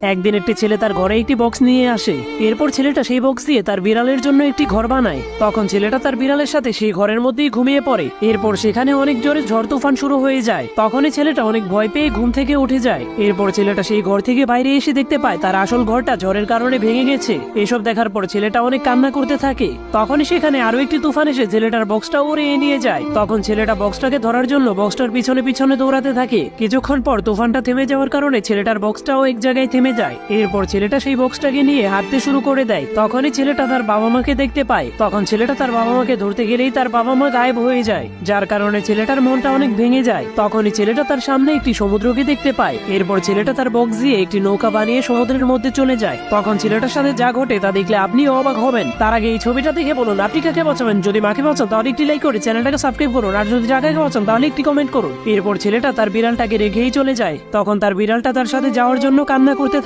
একদিন একটি ছেলে তার ঘরে একটি বক্স নিয়ে আসে। এরপর ছেলেটা সেই বক্স দিয়ে তার বিড়ালের জন্য একটি ঘর বানায়। তখন ছেলেটা তার বিড়ালের সাথে সেই ঘরের মধ্যেই ঘুমিয়ে পড়ে। এরপর সেখানে অনেক জোরে ঝড় তুফান শুরু হয়ে যায়। তখনই ছেলেটা অনেক ভয় পেয়ে ঘুম থেকে উঠে যায়। এরপর ছেলেটা সেই ঘর থেকে বাইরে এসে দেখতে পায় তার আসল ঘরটা ঝড়ের কারণে ভেঙে গেছে। এসব দেখার পর ছেলেটা অনেক কান্না করতে থাকে। তখনই সেখানে আরো একটি তুফান এসে ছেলেটার বক্সটা উড়িয়ে নিয়ে যায়। তখন ছেলেটা বক্সটাকে ধরার জন্য বক্সটার পিছনে পিছনে দৌড়াতে থাকে। কিছুক্ষণ পর তুফানটা থেমে যাওয়ার কারণে ছেলেটার বক্সটাও এক জায়গায় থেমে যায়। এরপর ছেলেটা সেই বক্সটাকে নিয়ে হাঁটতে শুরু করে দেয়। তখনই ছেলেটা তার বাবা মাকে দেখতে পায়। তখন ছেলেটা তার বাবা মাকে ধরতে গেলেই তার বাবা মা গায়েব হয়ে যায়, যার কারণে ছেলেটার মনটা অনেক ভেঙে যায়। তখনই ছেলেটা তার সামনে একটি সমুদ্রকে দেখতে পায়। এরপর ছেলেটা তার বক্স দিয়ে একটি নৌকা বানিয়ে সমুদ্রের মধ্যে চলে যায়। তখন ছেলেটার সাথে যা ঘটে তা দেখলে আপনিও অবাক হবেন। তার আগে এই ছবিটা দেখে বলুন আপনি কাকে বাঁচাবেন। যদি মাকে বাঁচান তাহলে একটি লাইক করে চ্যানেলটাকে সাবস্ক্রাইব করুন, আর যদি জায়গাকে বাঁচান তাহলে একটি কমেন্ট করুন। এরপর ছেলেটা তার বিড়ালটাকে রেখেই চলে যায়। তখন তার বিড়ালটা তার সাথে যাওয়ার জন্য কান্না করতে